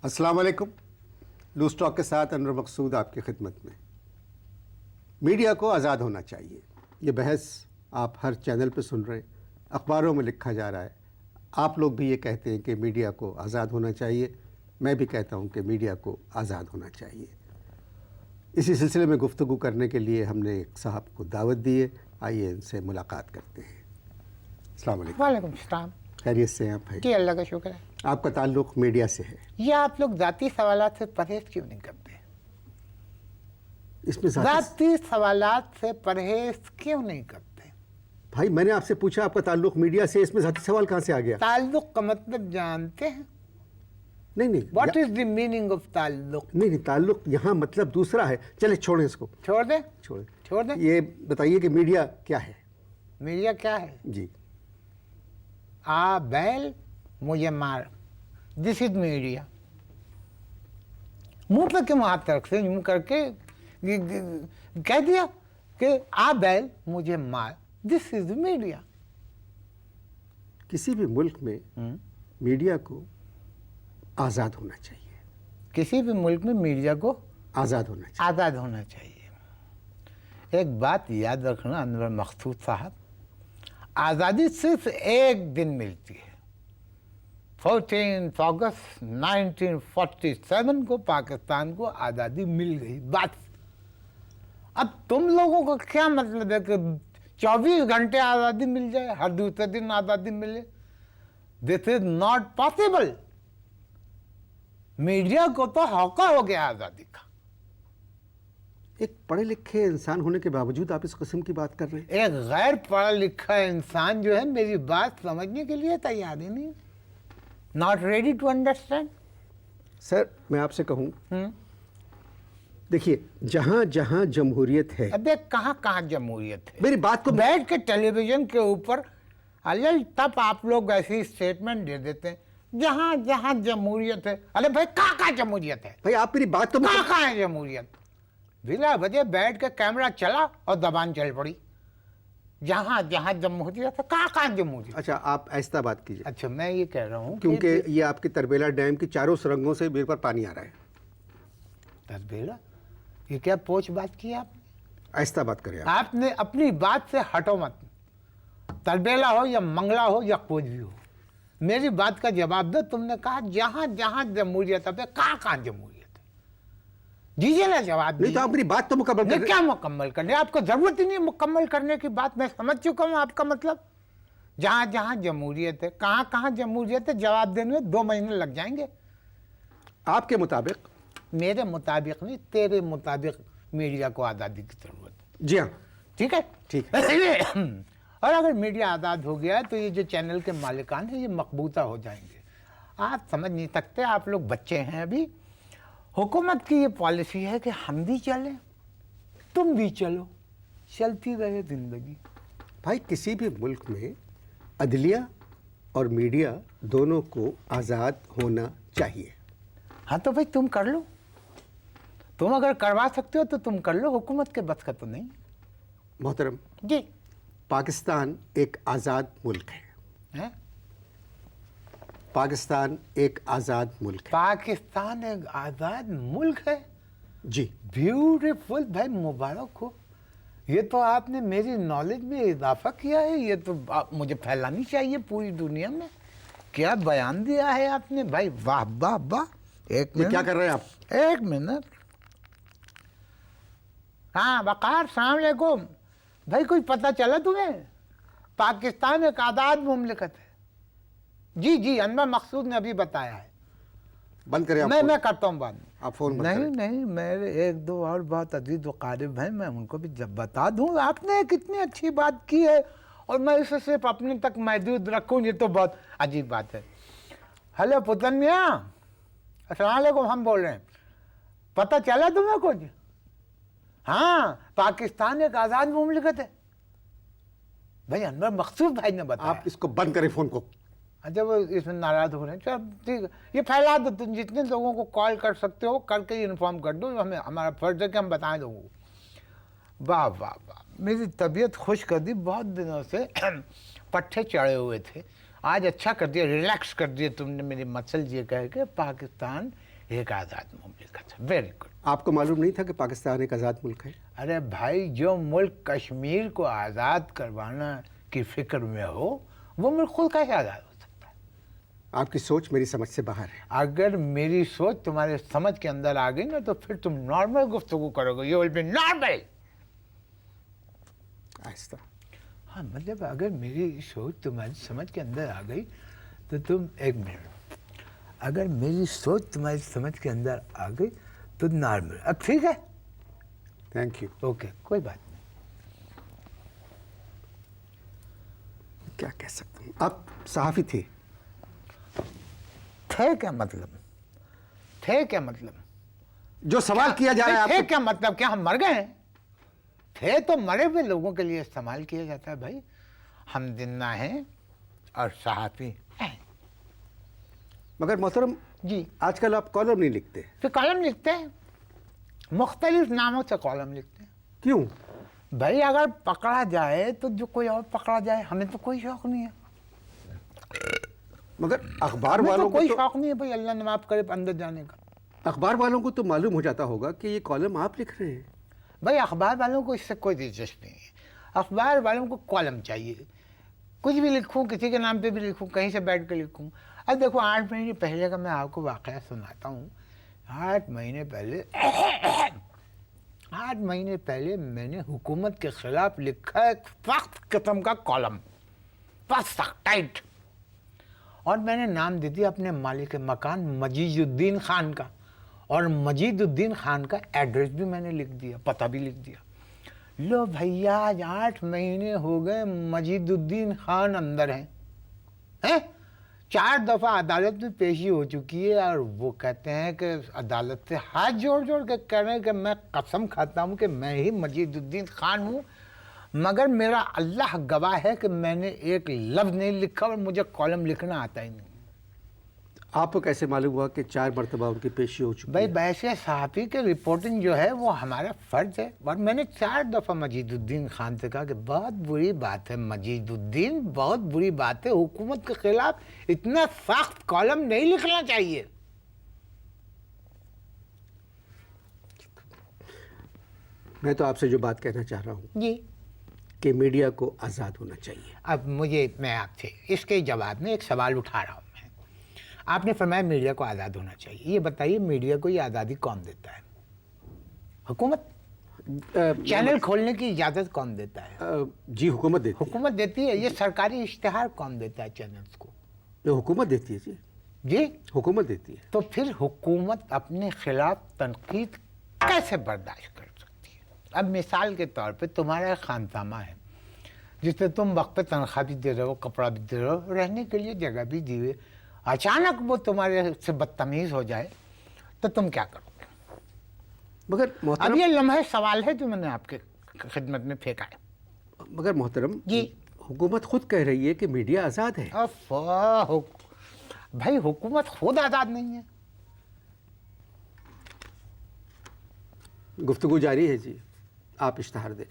अस्सलाम वालेकुम। Loose talk के साथ अनवर मकसूद आपकी खिदमत में। मीडिया को आज़ाद होना चाहिए, ये बहस आप हर चैनल पे सुन रहे हैं, अखबारों में लिखा जा रहा है। आप लोग भी ये कहते हैं कि मीडिया को आज़ाद होना चाहिए, मैं भी कहता हूँ कि मीडिया को आज़ाद होना चाहिए। इसी सिलसिले में गुफ्तगू करने के लिए हमने एक साहब को दावत दी है, आइए इनसे मुलाकात करते हैं। अस्सलाम वालेकुम। वालेकुम सलाम। खैरियत से हैं आप भाई? जी अल्लाह का शुक्र है। आपका ताल्लुक़ मीडिया से है, ये आप लोग ज़ाती सवालात से परहेज क्यों नहीं करते? इसमें ज़ाती सवालात से परहेज क्यों नहीं करते? भाई मैंने आपसे पूछा आपका ताल्लुक़ मीडिया से, इसमें ज़ाती सवाल कहाँ से आ गया? ताल्लुक़ का मतलब जानते हैं? नहीं what is the meaning of ताल्लुक़? नहीं, ताल्लुक़ यहाँ मतलब दूसरा है। चले छोड़ें इसको, छोड़ दें? छोड़ दें। ये बताइए कि मीडिया क्या है? मीडिया क्या है? जी, आ बैल मुझे मार, दिस इज मीडिया। मुंह पे क्यों हाथ रख से यूं करके कह दिया कि आ बैल मुझे मार, दिस इज मीडिया। किसी भी मुल्क में मीडिया को आज़ाद होना चाहिए, किसी भी मुल्क में मीडिया को आज़ाद होना चाहिए। आज़ाद होना चाहिए। एक बात याद रखना अनवर मकसूद साहब, आज़ादी सिर्फ एक दिन मिलती है। 14 अगस्त 1947 को पाकिस्तान को आज़ादी मिल गई, बस। अब तुम लोगों को क्या मतलब है कि 24 घंटे आज़ादी मिल जाए, हर दूसरे दिन आज़ादी मिले? This is not possible. Media को तो हौका हो गया आज़ादी का। एक पढ़े लिखे इंसान होने के बावजूद आप इस किस्म की बात कर रहे हैं। एक गैर पढ़ा लिखा इंसान जो है मेरी बात समझने के लिए तैयार ही नहीं, not ready to understand. Sir मैं आपसे कहूँ, देखिए जहाँ जहाँ जमहूरियत है, अबे कहाँ कहाँ जमहूरियत है? मेरी बात को बैठ के टेलीविजन के ऊपर अल तब आप लोग ऐसी स्टेटमेंट दे देते हैं जहाँ जहाँ जमहूरियत है। अरे भाई कहाँ कहाँ जमहूरियत है? भाई आप मेरी बात तो कहाँ कहाँ है जमहूरियत? बिला वजह बैठ के कैमरा चला और दबान चल पड़ी। जहाँ जहाँ जमहूरियत है, कहाँ कहाँ जमहूरियत? अच्छा आप ऐसा बात कीजिए। अच्छा मैं ये कह रहा हूँ क्योंकि ये आपके तरबेला डैम की चारों सुरंगों से मेरे पर पानी आ रहा है। तरबेला, ये क्या पोच बात की आपने? ऐसा बात करें आप। आपने अपनी बात से हटो मत। तरबेला हो या मंगला हो या कुछ भी हो, मेरी बात का जवाब दो। तुमने कहा जहां जहां जमहूरियत है, कहाँ कहाँ जमहूरियत है? दीजिए ना जवाब। नहीं तो आप मेरी बात तो मुकम्मल नहीं, कर। क्या मुकम्मल करने? आपको जरूरत ही नहीं मुकम्मल करने की बात। मैं समझ चुका हूँ आपका मतलब। जहां जहां जमहूरियत है, कहाँ कहाँ जमहूरियत है, जवाब देने में 2 महीने लग जाएंगे। आपके मुताबिक? मेरे मुताबिक नहीं, तेरे मुताबिक मीडिया को आज़ादी की जरूरत है। जी हाँ, ठीक है, ठीक है। और अगर मीडिया आज़ाद हो गया तो ये जो चैनल के मालिकान हैं ये मकबूता हो जाएंगे। आप समझ नहीं सकते, आप लोग बच्चे हैं अभी। हुकूमत की ये पॉलिसी है कि हम भी चलें, तुम भी चलो, चलती रहे जिंदगी। भाई किसी भी मुल्क में अदलिया और मीडिया दोनों को आज़ाद होना चाहिए। हाँ तो भाई तुम कर लो, तुम अगर करवा सकते हो तो तुम कर लो, हुकूमत के बस का तो नहीं। मोहतरम जी, पाकिस्तान एक आज़ाद मुल्क है। पाकिस्तान एक आज़ाद मुल्क है। पाकिस्तान एक आज़ाद मुल्क है। जी, ब्यूटीफुल भाई, मुबारक हो। ये तो आपने मेरी नॉलेज में इजाफा किया है। ये तो मुझे फैलानी चाहिए पूरी दुनिया में। क्या बयान दिया है आपने भाई, वाह वाह वाह। एक ये मिनट, क्या कर रहे हैं आप? एक मिनट। हाँ वकार, सलाम अलैकुम भाई। कुछ पता चला तुम्हें? पाकिस्तान एक आज़ाद मुमलिकत है। जी जी, अनवर मकसूद ने अभी बताया है। बंद करें आप मैं फोन। मैं करता हूँ बाद में। आप फोन बंद नहीं करें। नहीं, मेरे 1-2 और बहुत अजीज व कारिब हैं, मैं उनको भी जब बता दूँ। आपने कितनी अच्छी बात की है और मैं इसे सिर्फ अपने तक महदूद रखूँ, ये तो बहुत अजीब बात है। हेलो पुतन मियाँ, अस्सलाम वालेकुम, हम बोल रहे हैं। पता चला तुम्हें कुछ? हाँ, पाकिस्तान एक आज़ाद मुमलिकत है भाई। अनवर मकसूद भाई ने बताया। आप इसको बंद करें फोन को। अच्छा वो इसमें नाराज हो रहे हैं, चल ठीक है, ये फैला दो। तुम जितने लोगों को कॉल कर सकते हो करके इन्फॉर्म कर दो। हमें हमारा फर्ज है कि हम बताएं लोगों को। वाह वाह वाह, मेरी तबीयत खुश कर दी। बहुत दिनों से पट्टे चढ़े हुए थे, आज अच्छा कर दिया, रिलैक्स कर दिया तुमने मेरी मसल ये कह के। पाकिस्तान एक आज़ाद मुमलिकत है। Very good. आपको मालूम नहीं था कि पाकिस्तान एक आज़ाद मुल्क है? अरे भाई, जो मुल्क कश्मीर को आज़ाद करवाना की फिक्र में हो, वो मुल्क खुद कैसे आज़ाद हो सकता है? आपकी सोच मेरी समझ से बाहर है। अगर मेरी सोच तुम्हारे समझ के अंदर आ गई ना, तो फिर तुम नॉर्मल गुफ्तगू करोगे। You will be normal. आहिस्ता। हाँ, मतलब अगर मेरी सोच तुम्हारी समझ के अंदर आ गई तो तुम, एक मिनट, अगर मेरी सोच तुम्हारी समझ के अंदर आ गई तो नॉर्मल। अब ठीक है, थैंक यू। ओके, कोई बात नहीं। क्या कह सकता हूँ, आप सहाफ़ी थे। थे क्या मतलब? थे क्या मतलब? जो सवाल किया जा रहा है थे आपको, क्या मतलब? क्या हम मर गए हैं? थे तो मरे हुए लोगों के लिए इस्तेमाल किया जाता है भाई। हम जिंदा हैं और सहाफ़ी हैं। मगर मोहतरम जी, आजकल आप कॉलम नहीं लिखते, फिर कॉलम लिखते हैं, मुख्तलिफ नामों से कॉलम लिखते हैं। क्यों? भाई, अगर पकड़ा जाए तो जो कोई और पकड़ा जाए, हमें तो कोई शौक नहीं है। मगर अखबार हमें वालों तो को कोई तो शौक नहीं है भाई, अल्लाह ने माफ करे, अंदर जाने का। अखबार वालों को तो मालूम हो जाता होगा कि ये कॉलम आप लिख रहे हैं। भाई, अखबार वालों को इससे कोई दिलचस्पी नहीं है। अखबार वालों को कॉलम चाहिए। कुछ भी लिखूं, किसी के नाम पे भी लिखूं, कहीं से बैठ कर लिखूं। अब देखो, 8 महीने पहले का मैं आपको वाक़या सुनाता हूँ। 8 महीने पहले 8 महीने पहले मैंने हुकूमत के ख़िलाफ़ लिखा एक सख्त किस्म का कॉलम, बस सख्त टाइट। और मैंने नाम दे दिया अपने मालिक मकान मजीदुद्दीन खान का, और मजीदुद्दीन खान का एड्रेस भी मैंने लिख दिया, पता भी लिख दिया। लो भैया, आज 8 महीने हो गए, मजीदुद्दीन खान अंदर हैं। 4 दफ़ा अदालत में पेशी हो चुकी है, और वो कहते हैं कि अदालत से हाथ जोड़ जोड़ के कह रहे हैं कि मैं कसम खाता हूँ कि मैं ही मजीदुद्दीन खान हूँ, मगर मेरा अल्लाह गवाह है कि मैंने एक लफ्ज़ नहीं लिखा और मुझे कॉलम लिखना आता ही नहीं। आपको कैसे मालूम हुआ कि 4 मरतबा उनकी पेशी हो चुकी भाई, है? वैसे सहाफ़ी की रिपोर्टिंग जो है वो हमारा फ़र्ज़ है। और मैंने 4 दफ़ा मजीदुद्दीन खान से कहा कि बहुत बुरी बात है मजीदुद्दीन, बहुत बुरी बात है, हुकूमत के ख़िलाफ़ इतना सख्त कॉलम नहीं लिखना चाहिए। मैं तो आपसे जो बात कहना चाह रहा हूँ जी, कि मीडिया को आज़ाद होना चाहिए। अब मैं आपसे इसके जवाब में एक सवाल उठा रहा हूँ। मैं, आपने फरमाया मीडिया को आज़ाद होना चाहिए। ये बताइए, मीडिया को ये आज़ादी कौन देता है? हुकूमत। चैनल खोलने की इजाज़त कौन देता है? जी, हुकूमत देती है। हुकूमत देती है। ये सरकारी इश्तिहार कौन देता है चैनल्स को? ये हुकूमत देती है जी, जी, हुकूमत देती है। तो फिर हुकूमत अपने खिलाफ तनकीद कैसे बर्दाश्त कर सकती है? अब मिसाल के तौर पे तुम्हारा खानसामा है जिससे तुम वक्त पे तनख्वाह भी दे रहे हो, कपड़ा भी दे रहे हो, रहने के लिए जगह भी दी हुई, अचानक वो तुम्हारे से बदतमीज़ हो जाए तो तुम क्या करोगे? मगर अब मोहतरम, ये लम्हे सवाल है जो मैंने आपके खिदमत में फेंका है। मगर मोहतरम जी, हुकूमत खुद कह रही है कि मीडिया आज़ाद है। भाई, हुकूमत खुद आज़ाद नहीं है। गुफ्तगू जारी है जी, आप इश्तहार दें।